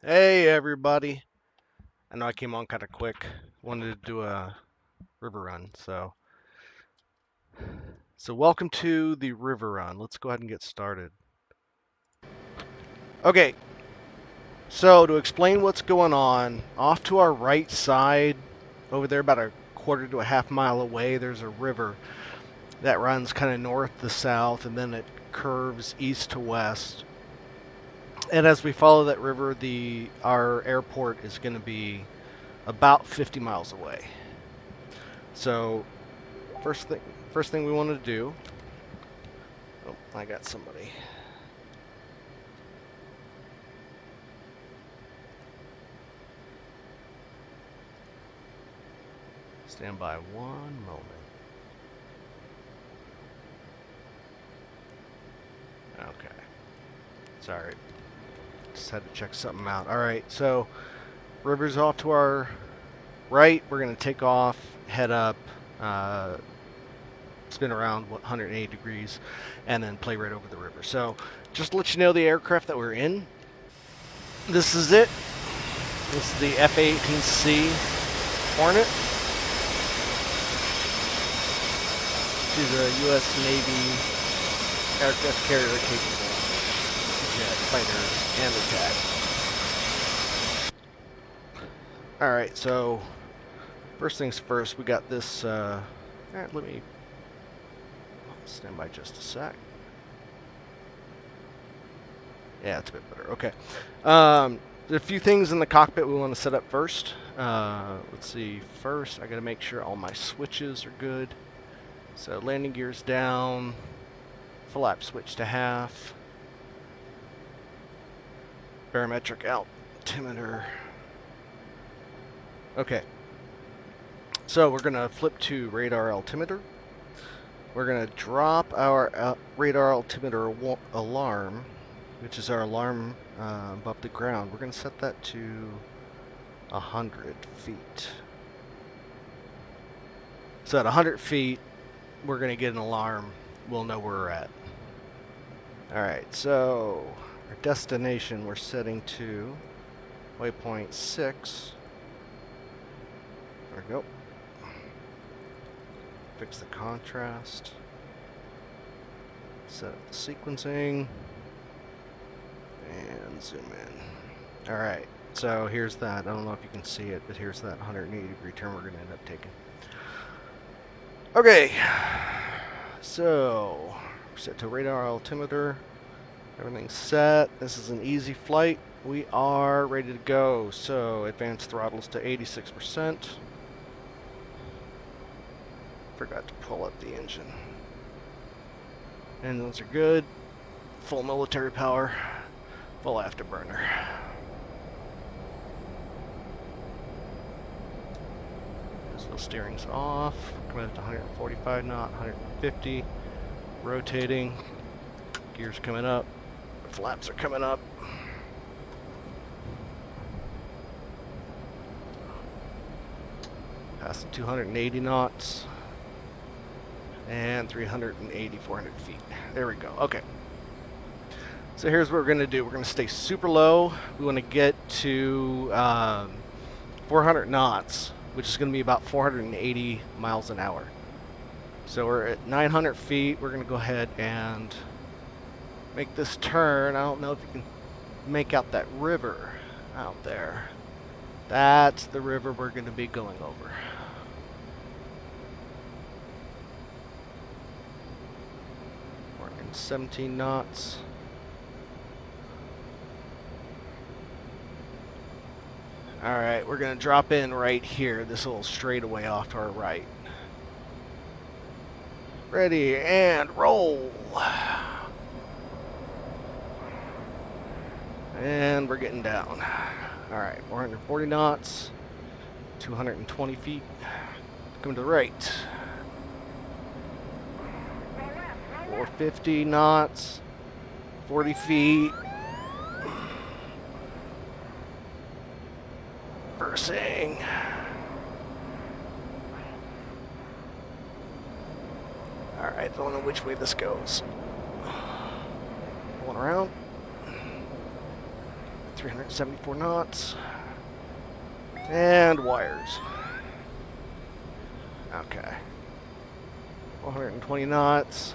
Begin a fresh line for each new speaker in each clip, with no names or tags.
Hey everybody. I know I came on kind of quick. Wanted to do a river run, so welcome to the river run. Let's go ahead and get started. Okay, so to explain what's going on, off to our right side, over there about a quarter to a half mile away, there's a river that runs kind of north to south and then it curves east to west. And as we follow that river, our airport is going to be about 50 miles away. So First thing we want to do. Oh, I got somebody. Stand by one moment. Okay. Sorry. Just had to check something out. All right. So, river's off to our right. We're going to take off, head up, spin around 180 degrees, and then play right over the river. So, just to let you know the aircraft that we're in. This is it. This is the F-18C Hornet. She's a U.S. Navy aircraft carrier capable of jet fighters and attack. All right, so first things first, we got this. All right, let me stand by just a sec. Yeah, it's a bit better. Okay. There's a few things in the cockpit we want to set up first. Let's see. First, I got to make sure all my switches are good. So landing gear's down. Flap switch to half. Barometric altimeter. Okay. So we're going to flip to radar altimeter. We're going to drop our radar altimeter alarm, which is our alarm above the ground. We're going to set that to 100 feet. So at 100 feet, we're going to get an alarm. We'll know where we're at. All right, so our destination we're setting to waypoint 6. There we go. Fix the contrast. Set up the sequencing. And zoom in. All right, so here's that. I don't know if you can see it, but here's that 180 degree turn we're going to end up taking. Okay, so we're set to radar altimeter. Everything's set. This is an easy flight. We are ready to go. So advanced throttles to 86%. Forgot to pull up the engine. Engines are good. Full military power. Full afterburner. So steering's off. Coming up to 145 knot, 150. Rotating. Gears coming up. Flaps are coming up. Past the 280 knots. And 380, 400 feet. There we go. Okay. So here's what we're going to do. We're going to stay super low. We want to get to 400 knots, which is going to be about 480 miles an hour. So we're at 900 feet. We're going to go ahead and make this turn. I don't know if you can make out that river out there. That's the river we're going to be going over. We're in 17 knots. All right, we're going to drop in right here, this little straightaway off to our right. Ready, and roll. And we're getting down. All right, 440 knots, 220 feet. Coming to the right. 450 knots, 40 feet. Reversing. All right, don't know which way this goes. Going around. 374 knots. And wires. Okay. 420 knots.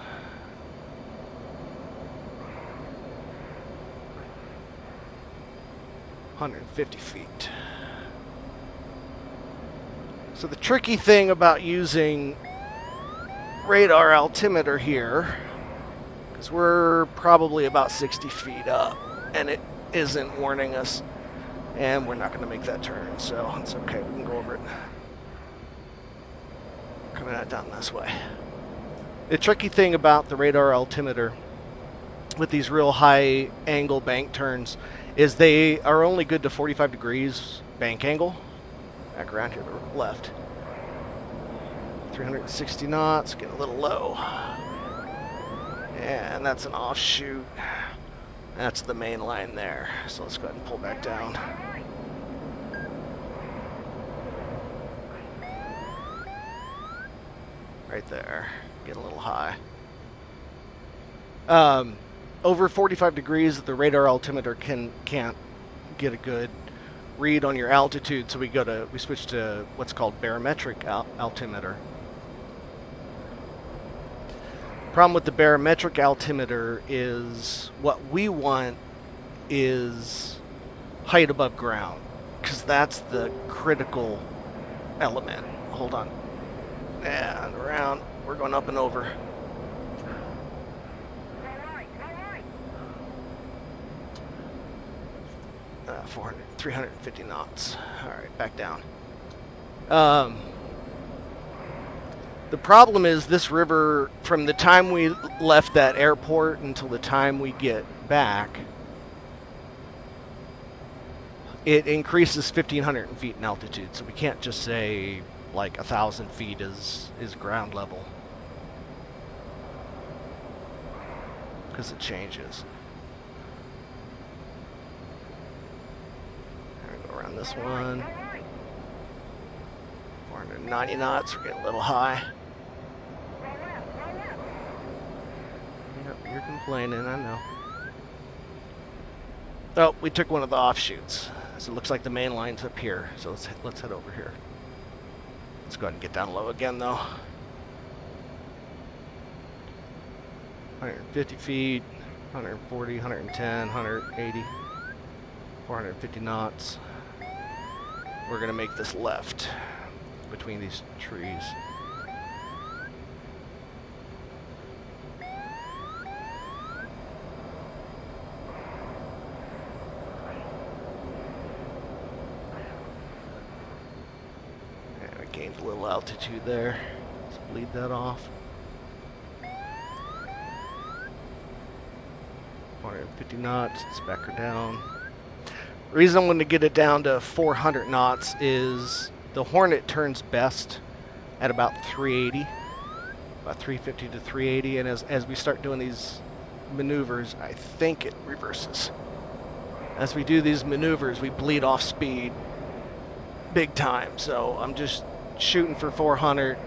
$150 feet. So the tricky thing about using radar altimeter here, because we're probably about 60 feet up, and it isn't warning us, and we're not going to make that turn, so it's okay, we can go over it. Coming out down this way. The tricky thing about the radar altimeter with these real high angle bank turns is they are only good to 45 degrees bank angle. Back around here to the left. 360 knots, get a little low. And that's an offshoot. That's the main line there. So let's go ahead and pull back down. Right there. Get a little high. Over 45 degrees, the radar altimeter can't get a good read on your altitude, so we switch to what's called barometric altimeter. Problem with the barometric altimeter is what we want is height above ground, because that's the critical element. Hold on. And around. We're going up and over. 350 knots. All right, back down. The problem is this river, from the time we left that airport until the time we get back, it increases 1,500 feet in altitude. So we can't just say like 1,000 feet is ground level, because it changes. Around this one. 490 knots, we're getting a little high. Yep, you're complaining, I know. Oh, we took one of the offshoots. So it looks like the main line's up here. So let's head over here. Let's go ahead and get down low again though. 150 feet, 140, 110, 180, 450 knots. We're going to make this left between these trees. And we gained a little altitude there. Let's bleed that off. 450 knots, let's back her down. The reason I'm going to get it down to 400 knots is the Hornet turns best at about 380, about 350 to 380, and as we start doing these maneuvers, I think it reverses. As we do these maneuvers, we bleed off speed big time, so I'm just shooting for 400,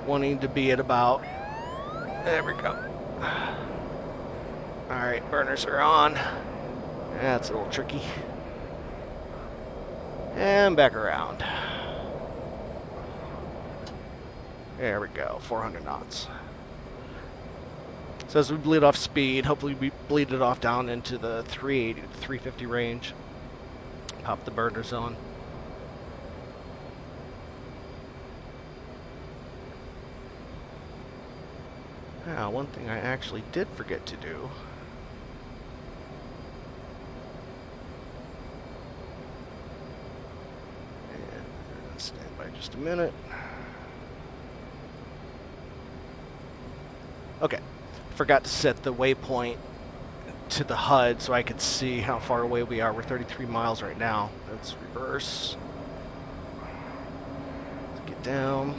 wanting to be at about, there we go. Alright, burners are on. That's a little tricky. And back around. There we go, 400 knots. So as we bleed off speed, hopefully we bleed it off down into the 380 to 350 range. Pop the burners on. Now, one thing I actually did forget to do. Stand by just a minute. Okay, forgot to set the waypoint to the HUD so I could see how far away we are. We're 33 miles right now. Let's reverse. Let's get down.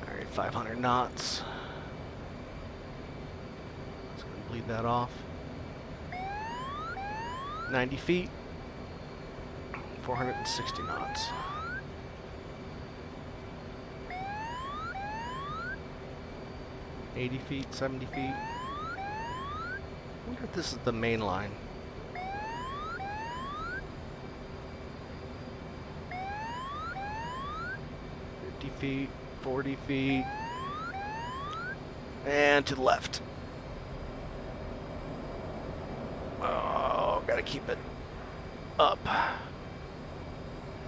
All right, 500 knots. Let's go and bleed that off. 90 feet, 460 knots. 80 feet, 70 feet. I wonder if this is the main line. 50 feet, 40 feet, and to the left. Oh, gotta keep it up.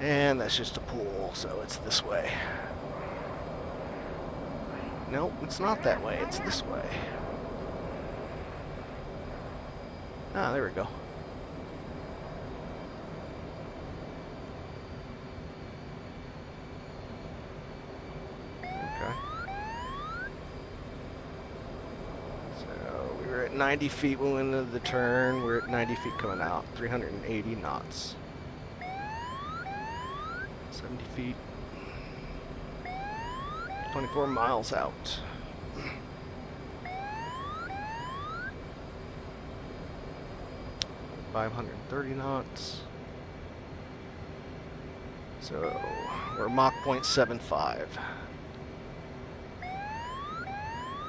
And that's just a pool, so it's this way. Nope, it's not that way, it's this way. Ah, there we go. Okay. So we were at 90 feet when we went into the turn. We're at 90 feet coming out. 380 knots. 70 feet. 24 miles out. $530 knots. So we're Mach 0.75.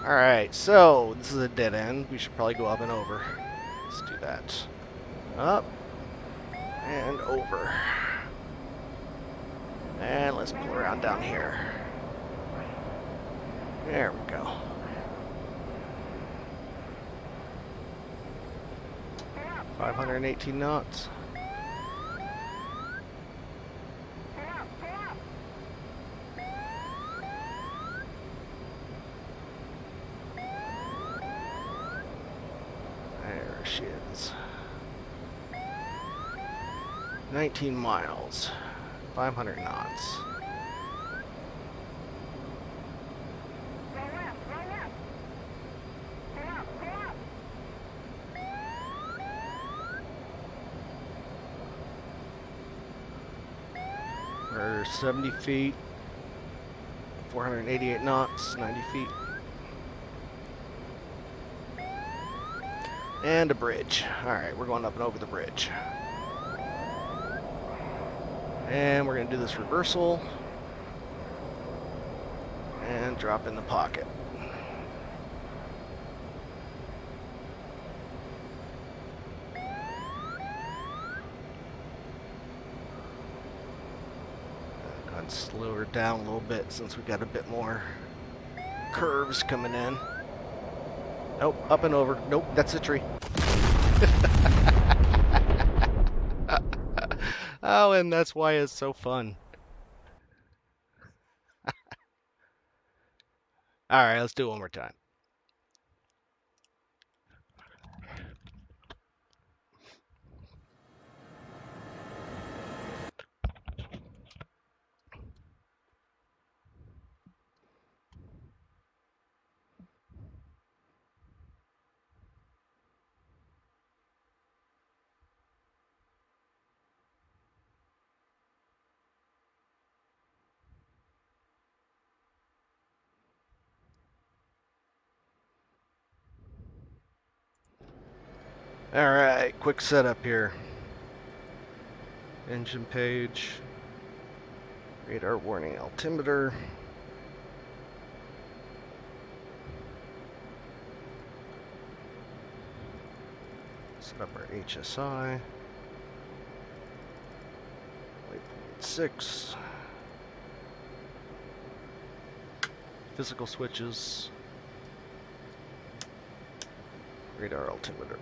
Alright, so this is a dead end. We should probably go up and over. Let's do that. Up and over. And let's pull around down here. There we go. $518 knots. There she is. 19 miles. 500 knots. We're 70 feet, 488 knots, 90 feet. And a bridge. Alright, we're going up and over the bridge. And we're going to do this reversal. And drop in the pocket. Slow her down a little bit since we got a bit more curves coming in. Nope, up and over. Nope, that's a tree. Oh, and that's why it's so fun. Alright, let's do it one more time. Alright, quick setup here. Engine page. Radar warning altimeter. Set up our HSI. Waypoint 6. Physical switches. Radar altimeter.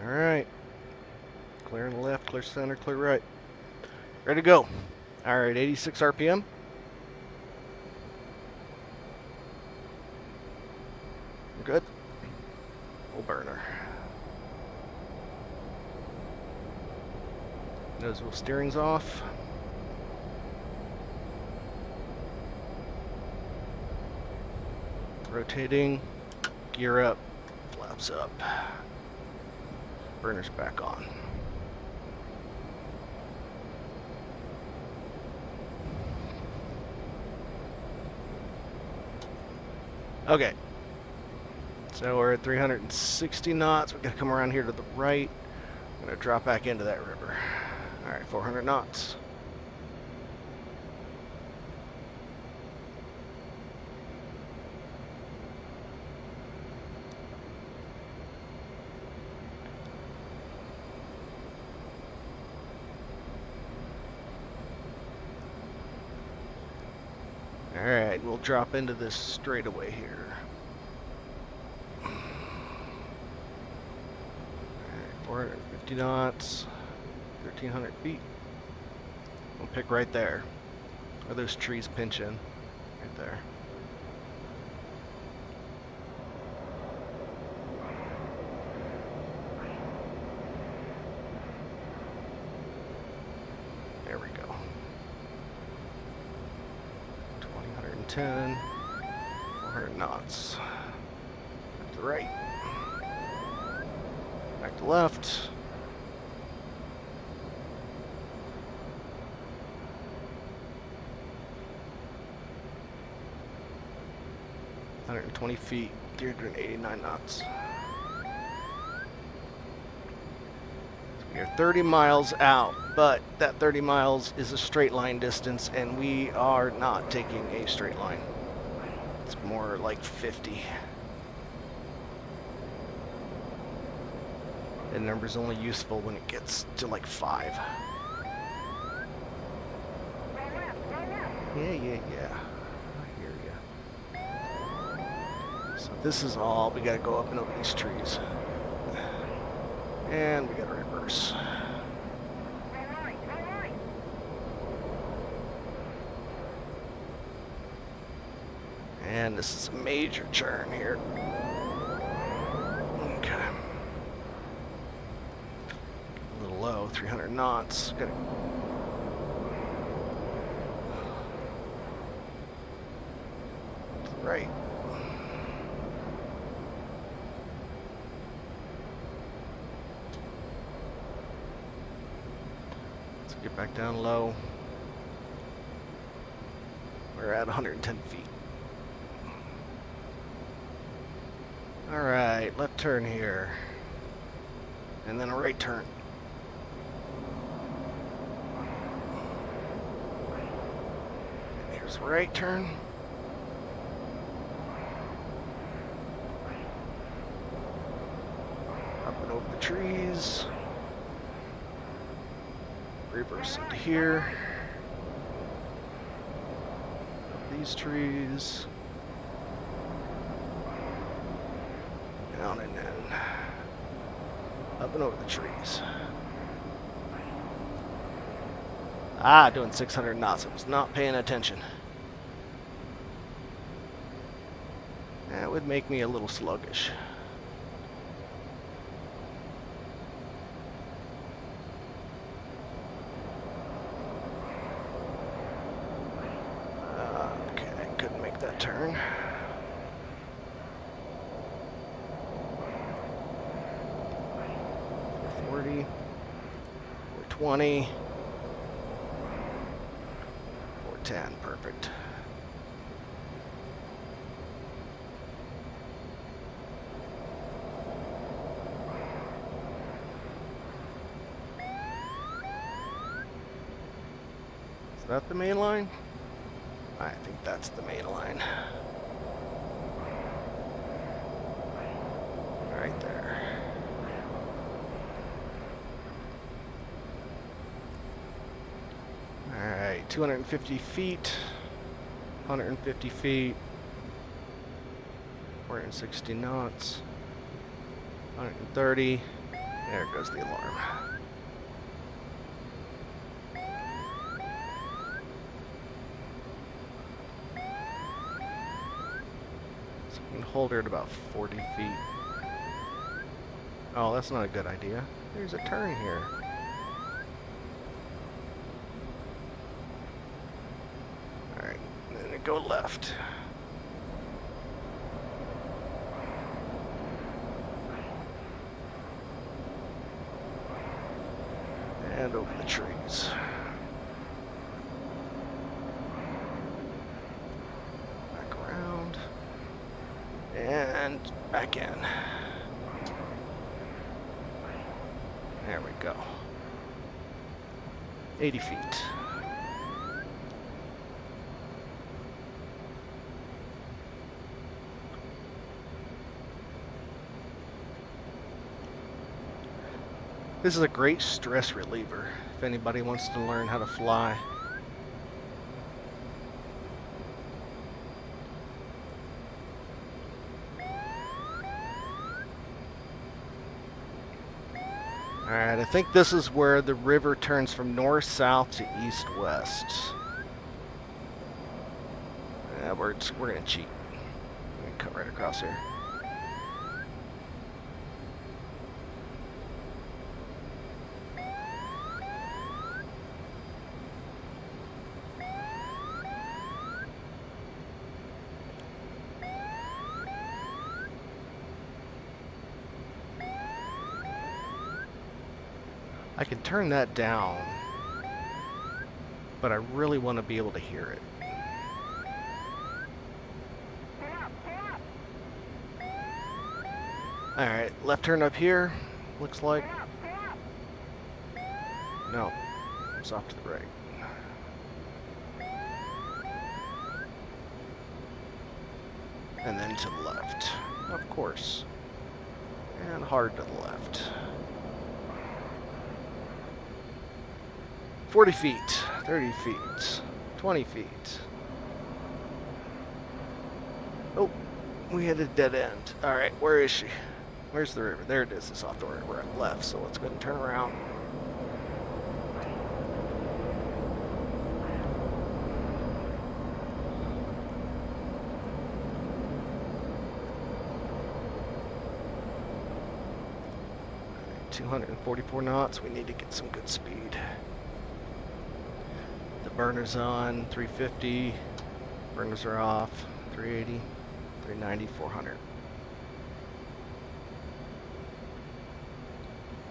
Alright. Clear in the left, clear center, clear right. Ready to go. Alright, 86 RPM. We're good. Full burner. Nose wheel steering's off. Rotating. Gear up. Flaps up. Burner's back on. Okay. So we're at 360 knots. We've got to come around here to the right. I'm going to drop back into that river. Alright, 400 knots. Alright, we'll drop into this straightaway here. Alright, 450 knots, 1,300 feet. We'll pick right there, where those trees pinch in, right there. There we go. 2,110, 400 knots. Back to the right. Back to left. $120 feet, 389 knots. We are 30 miles out, but that 30 miles is a straight line distance, and we are not taking a straight line. It's more like 50. That number's only useful when it gets to like 5. Yeah. I hear ya. So this is all, we gotta go up and over these trees. And we gotta reverse. And this is a major turn here. Okay. A little low, 300 knots. Gotta right. Let's get back down low. We're at 110 feet. Alright, left turn here. And then a right turn. And here's the right turn. Up and over the trees. Reverse into here. Up these trees. Down and in. Up and over the trees. Doing 600 knots. I was not paying attention. That would make me a little sluggish. Okay, couldn't make that turn. We're 20, 410, perfect. Is that the main line? I think that's the main line. Right there. Alright, 250 feet, 150 feet, 460 knots, 130, there goes the alarm. So we can hold her at about 40 feet. Oh, that's not a good idea. There's a turn here. Go left. And over the trees. Back around. And back in. There we go. 80 feet. This is a great stress reliever if anybody wants to learn how to fly. Alright, I think this is where the river turns from north-south to east-west. Yeah, we're gonna cheat. We're gonna cut right across here. I can turn that down, but I really want to be able to hear it. Alright, left turn up here, looks like. No, it's off to the right. And then to the left, of course. And hard to the left. 40 feet, 30 feet, 20 feet. Oh, we hit a dead end. All right, where is she? Where's the river? There it is. It's off the right. We're at left, so let's go ahead and turn around. All right, 244 knots. We need to get some good speed. The burner's on, 350. Burners are off, 380, 390, 400.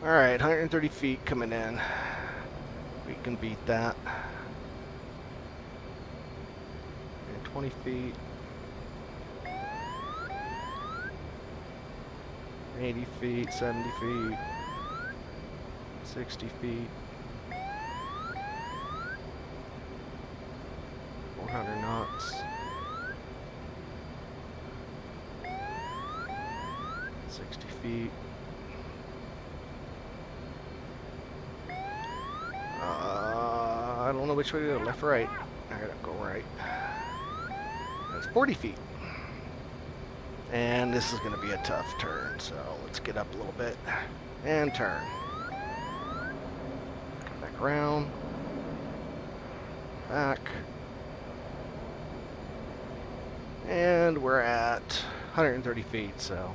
All right, 130 feet coming in. We can beat that. And 20 feet. 80 feet, 70 feet, 60 feet. 400 knots. 60 feet. I don't know which way to go, left or right. I gotta go right. That's 40 feet. And this is gonna be a tough turn, so let's get up a little bit and turn. Come back around. Back. And we're at 130 feet, so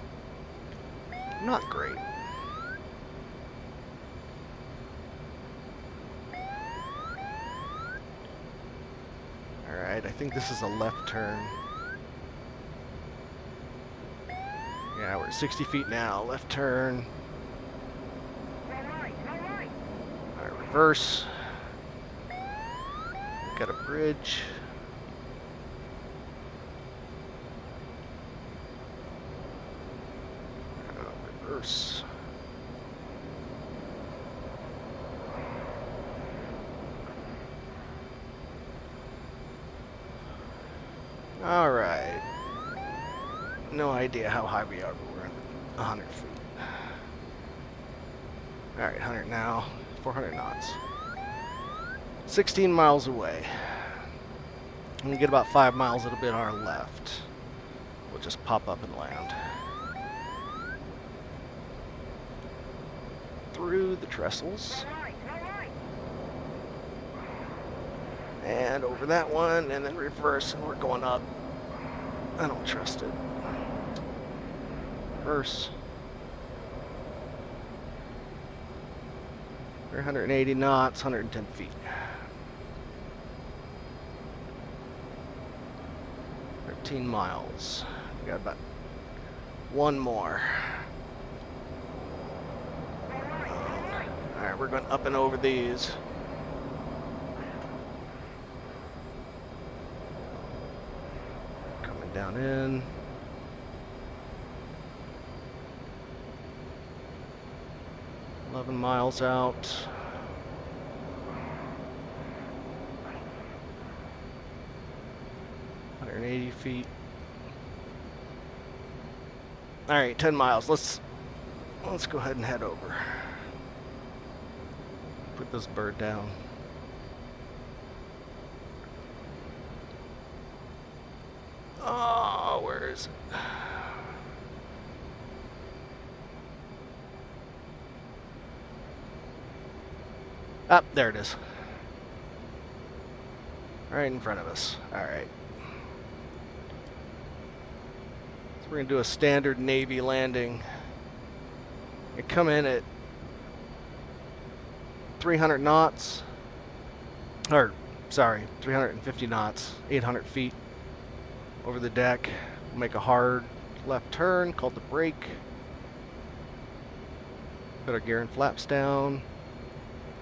not great. Alright, I think this is a left turn. Yeah, we're at 60 feet now. Left turn. Alright, reverse. Got a bridge. Reverse. All right. No idea how high we are, but we're at 100 feet. All right, 100 now. 400 knots. 16 miles away. And we get about 5 miles a bit on our left. We'll just pop up and land. Through the trestles. And over that one, and then reverse, and we're going up. I don't trust it. Reverse. 380 knots, 110 feet. 13 miles. We got about one more. Alright, we're going up and over these. Coming down in. Miles out. $180 feet. All right, 10 miles. Let's go ahead and head over. Put this bird down. Oh, where is it? Up, there it is. Right in front of us. Alright. So we're going to do a standard Navy landing. We come in at 300 knots. Or, sorry, 350 knots, 800 feet over the deck. We'll make a hard left turn called the brake. Put our gear and flaps down.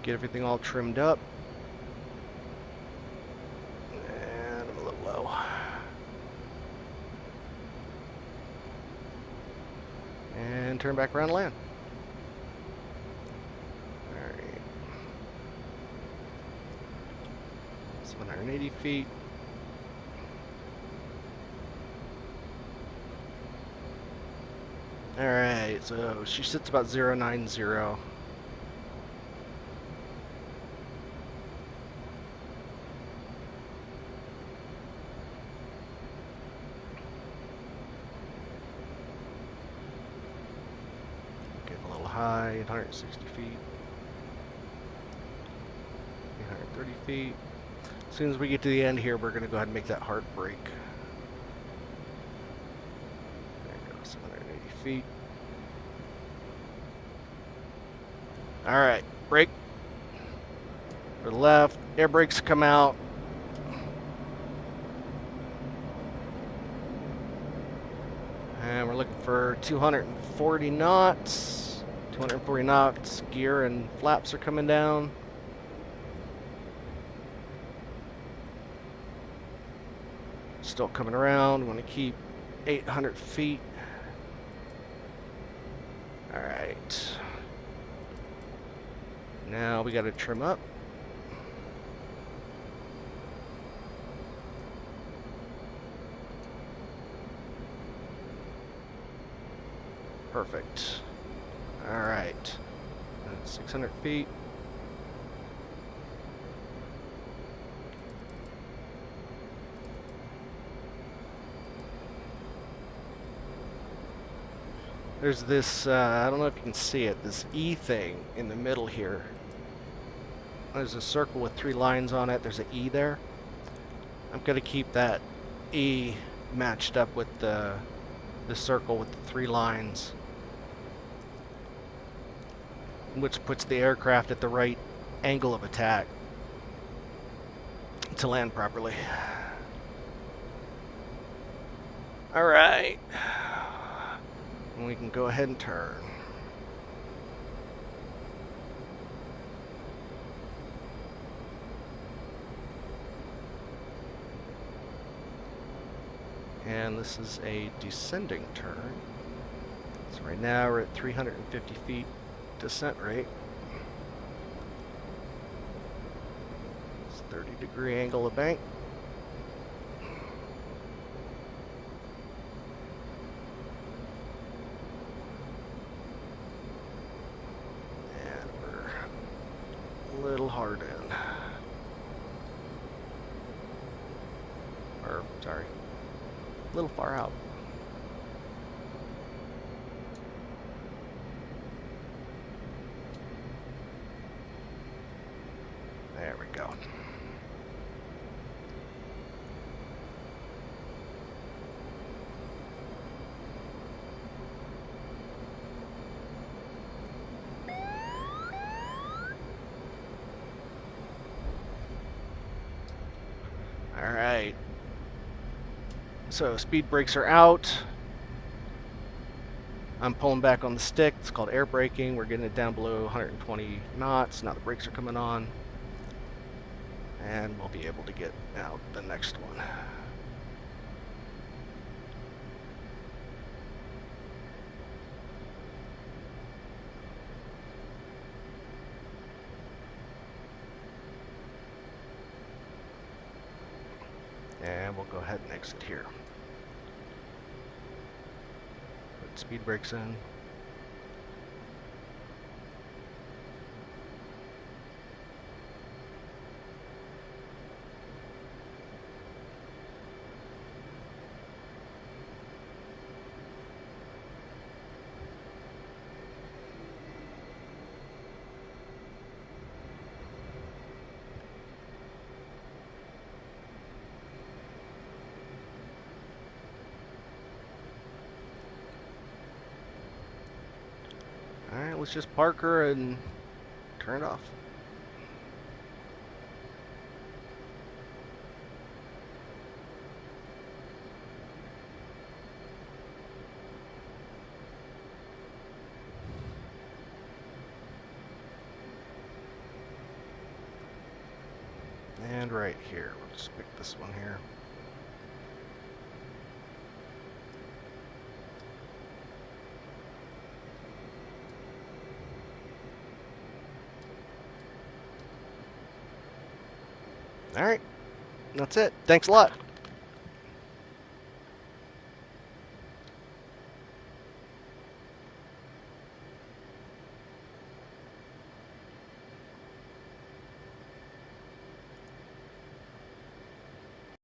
Get everything all trimmed up. And I'm a little low. And turn back around and land. Alright. 780 feet. Alright, so she sits about 090. Getting a little high, 860 feet. 830 feet. As soon as we get to the end here, we're going to go ahead and make that hard brake. There we go, 780 feet. Alright, brake. For the left, air brakes come out. And we're looking for 240 knots. 240 knots, gear and flaps are coming down. Still coming around. We want to keep 800 feet. Alright. Now we got to trim up. Perfect. Alright. 600 feet. There's this, I don't know if you can see it, this E thing in the middle here. There's a circle with 3 lines on it. There's an E there. I'm going to keep that E matched up with the circle with the 3 lines, which puts the aircraft at the right angle of attack to land properly. All right. And we can go ahead and turn. And this is a descending turn. So right now we're at 350 feet descent rate. It's 30-degree angle of bank. And we're a little hard in. Or, sorry, a little far out. There we go. All right. So speed brakes are out. I'm pulling back on the stick. It's called air braking. We're getting it down below 120 knots. Now the brakes are coming on. And we'll be able to get out the next one. And we'll go ahead and exit here. Put speed brakes in. let's just park her and turn it off. And right here, we'll just pick this one here. All right, that's it. Thanks a lot.